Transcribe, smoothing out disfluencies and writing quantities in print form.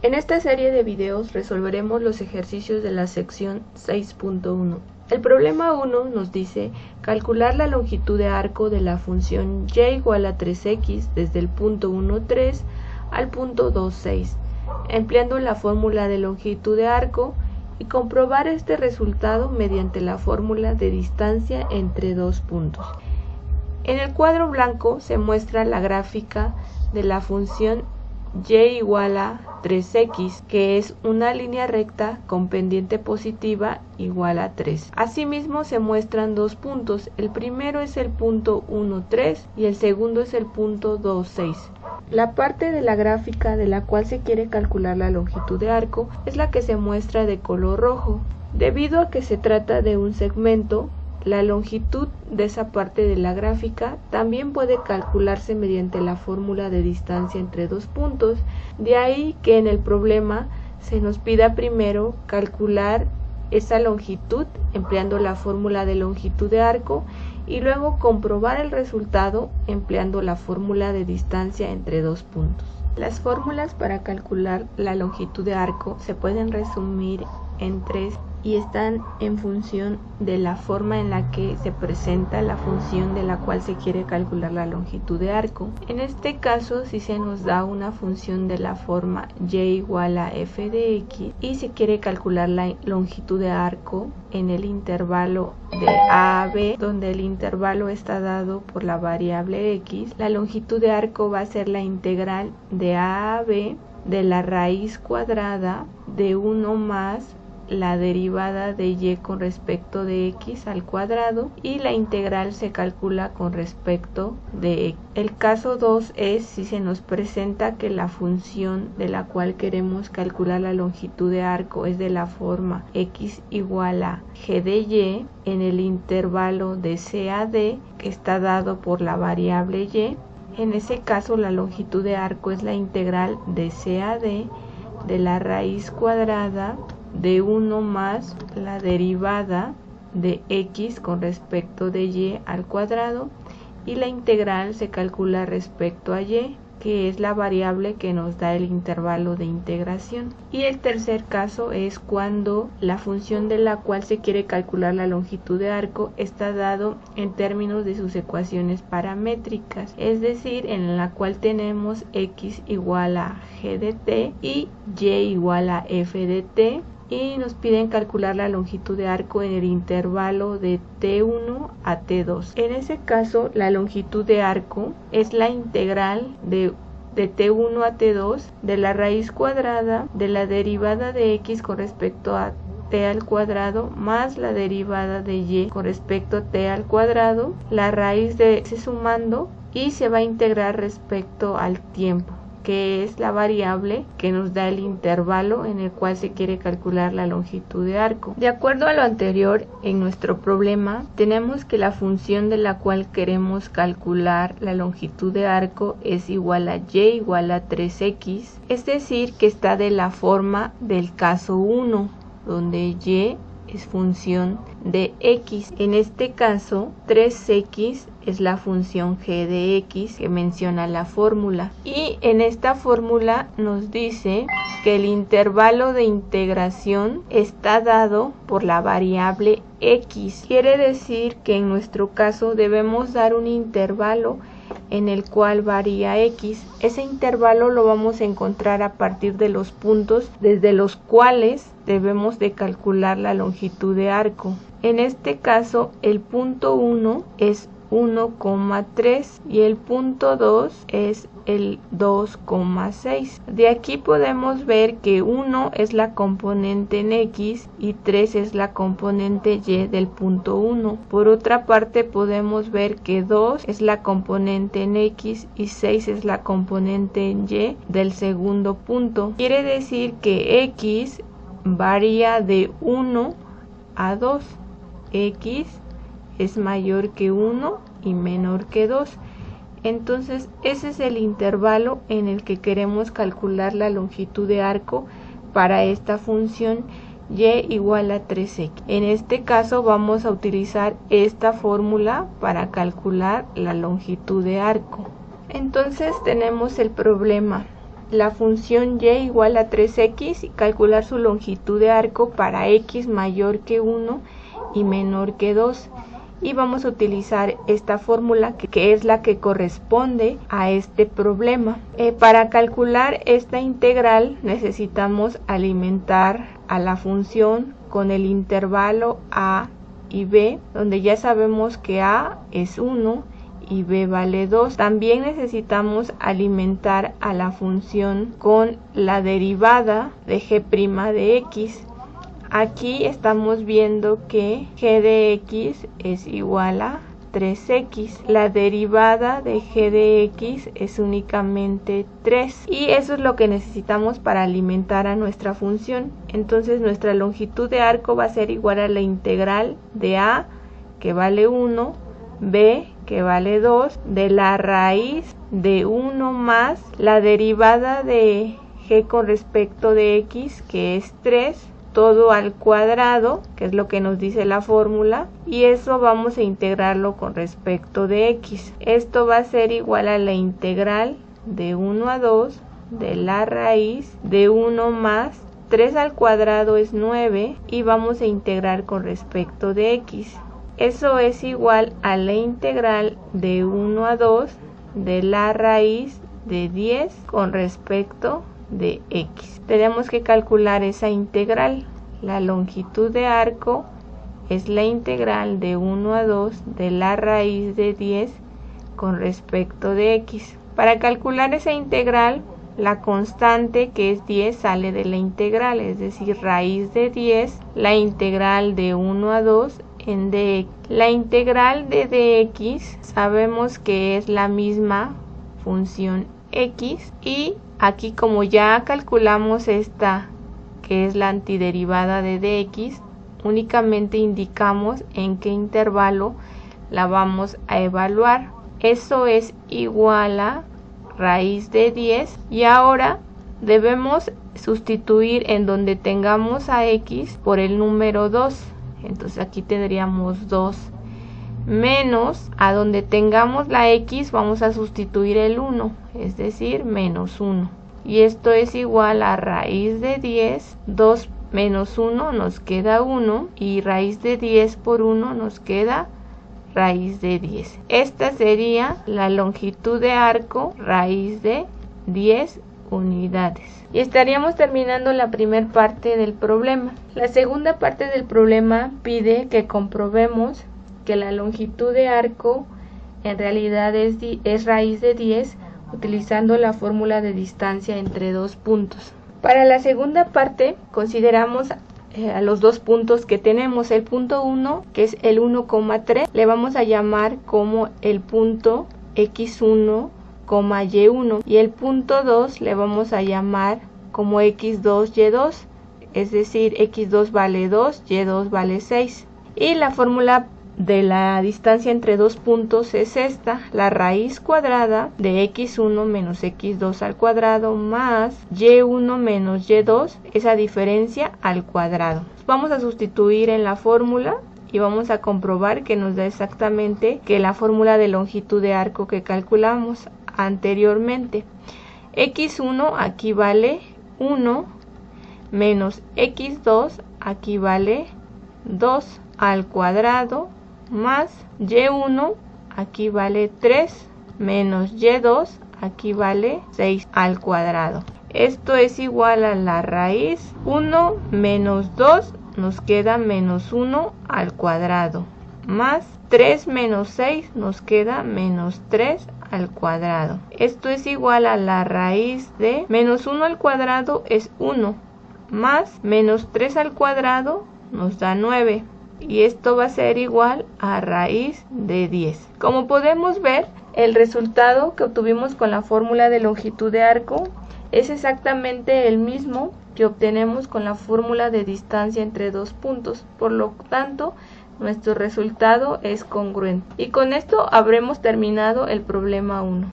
En esta serie de videos resolveremos los ejercicios de la sección 6.1. El problema 1 nos dice calcular la longitud de arco de la función y igual a 3x desde el punto 1,3 al punto 2,6, empleando la fórmula de longitud de arco y comprobar este resultado mediante la fórmula de distancia entre dos puntos. En el cuadro blanco se muestra la gráfica de la función y igual a 3x, que es una línea recta con pendiente positiva igual a 3. Asimismo se muestran dos puntos, el primero es el punto 1,3 y el segundo es el punto 2,6. La parte de la gráfica de la cual se quiere calcular la longitud de arco es la que se muestra de color rojo. Debido a que se trata de un segmento, la longitud de esa parte de la gráfica también puede calcularse mediante la fórmula de distancia entre dos puntos, de ahí que en el problema se nos pida primero calcular esa longitud empleando la fórmula de longitud de arco y luego comprobar el resultado empleando la fórmula de distancia entre dos puntos. Las fórmulas para calcular la longitud de arco se pueden resumir en tres y están en función de la forma en la que se presenta la función de la cual se quiere calcular la longitud de arco. En este caso, si se nos da una función de la forma y igual a f de x y se quiere calcular la longitud de arco en el intervalo de a a b, donde el intervalo está dado por la variable x, la longitud de arco va a ser la integral de a a b de la raíz cuadrada de 1 más la derivada de y con respecto de x al cuadrado y la integral se calcula con respecto de x. El caso 2 es si se nos presenta que la función de la cual queremos calcular la longitud de arco es de la forma x igual a g de y en el intervalo de c a d que está dado por la variable y. En ese caso la longitud de arco es la integral de c a d de la raíz cuadrada de 1 más la derivada de x con respecto de y al cuadrado y la integral se calcula respecto a y, que es la variable que nos da el intervalo de integración. Y el tercer caso es cuando la función de la cual se quiere calcular la longitud de arco está dado en términos de sus ecuaciones paramétricas, es decir, en la cual tenemos x igual a g de t y y igual a f de t, y nos piden calcular la longitud de arco en el intervalo de t1 a t2. En ese caso, la longitud de arco es la integral de t1 a t2 de la raíz cuadrada de la derivada de x con respecto a t al cuadrado más la derivada de y con respecto a t al cuadrado, la raíz de c sumando y se va a integrar respecto al tiempo, que es la variable que nos da el intervalo en el cual se quiere calcular la longitud de arco. De acuerdo a lo anterior, en nuestro problema tenemos que la función de la cual queremos calcular la longitud de arco es igual a y igual a 3x, es decir, que está de la forma del caso 1, donde y es función de x. En este caso, 3x es la función g de x que menciona la fórmula. Y en esta fórmula nos dice que el intervalo de integración está dado por la variable x. Quiere decir que en nuestro caso debemos dar un intervalo en el cual varía x. Ese intervalo lo vamos a encontrar a partir de los puntos desde los cuales debemos de calcular la longitud de arco. En este caso, el punto 1 es 1,3 y el punto 2 es el 2,6. De aquí podemos ver que 1 es la componente en x y 3 es la componente y del punto 1. Por otra parte podemos ver que 2 es la componente en x y 6 es la componente en y del segundo punto. Quiere decir que x varía de 1 a 2. X es mayor que 1 y menor que 2. Entonces ese es el intervalo en el que queremos calcular la longitud de arco para esta función y igual a 3x. En este caso vamos a utilizar esta fórmula para calcular la longitud de arco. Entonces tenemos el problema la función y igual a 3x y calcular su longitud de arco para x mayor que 1 y menor que 2. Y vamos a utilizar esta fórmula que es la que corresponde a este problema. Para calcular esta integral necesitamos alimentar a la función con el intervalo a y b, donde ya sabemos que a es 1 y b vale 2. También necesitamos alimentar a la función con la derivada de g' de x. Aquí estamos viendo que g de x es igual a 3x. La derivada de g de x es únicamente 3. Y eso es lo que necesitamos para alimentar a nuestra función. Entonces nuestra longitud de arco va a ser igual a la integral de a, que vale 1, b, que vale 2, de la raíz de 1 más la derivada de g con respecto de x, que es 3, todo al cuadrado, que es lo que nos dice la fórmula, y eso vamos a integrarlo con respecto de x. Esto va a ser igual a la integral de 1 a 2 de la raíz de 1 más 3 al cuadrado es 9 y vamos a integrar con respecto de x. Eso es igual a la integral de 1 a 2 de la raíz de 10 con respecto de x. Tenemos que calcular esa integral. La longitud de arco es la integral de 1 a 2 de la raíz de 10 con respecto de x. Para calcular esa integral, la constante, que es 10, sale de la integral, es decir, raíz de 10, la integral de 1 a 2 en dx. La integral de dx sabemos que es la misma función x, y aquí, como ya calculamos esta, que es la antiderivada de dx, únicamente indicamos en qué intervalo la vamos a evaluar. Eso es igual a raíz de 10, y ahora debemos sustituir en donde tengamos a x por el número 2. Entonces aquí tendríamos 2 menos, a donde tengamos la x vamos a sustituir el 1, es decir, menos 1. Y esto es igual a raíz de 10, 2 menos 1 nos queda 1, y raíz de 10 por 1 nos queda raíz de 10. Esta sería la longitud de arco, raíz de 10 unidades. Y estaríamos terminando la primera parte del problema. La segunda parte del problema pide que comprobemos que la longitud de arco en realidad es raíz de 10 utilizando la fórmula de distancia entre dos puntos. Para la segunda parte consideramos a los dos puntos que tenemos. El punto 1, que es el 1,3, le vamos a llamar como el punto x1, y1, y el punto 2 le vamos a llamar como x2, y2, es decir, x2 vale 2, y2 vale 6. Y la fórmula de la distancia entre dos puntos es esta: la raíz cuadrada de x1 menos x2 al cuadrado más y1 menos y2, esa diferencia al cuadrado. Vamos a sustituir en la fórmula y vamos a comprobar que nos da exactamente que la fórmula de longitud de arco que calculamos anteriormente. x1 aquí vale 1 menos x2 aquí vale 2 al cuadrado más y1 aquí vale 3 menos y2 aquí vale 6 al cuadrado. Esto es igual a la raíz 1 menos 2 nos queda menos 1 al cuadrado, más 3 menos 6 nos queda menos 3 al cuadrado. Esto es igual a la raíz de menos 1 al cuadrado es 1, más menos 3 al cuadrado nos da 9. Y esto va a ser igual a raíz de 10. Como podemos ver, el resultado que obtuvimos con la fórmula de longitud de arco es exactamente el mismo que obtenemos con la fórmula de distancia entre dos puntos. Por lo tanto, nuestro resultado es congruente. Y con esto habremos terminado el problema 1.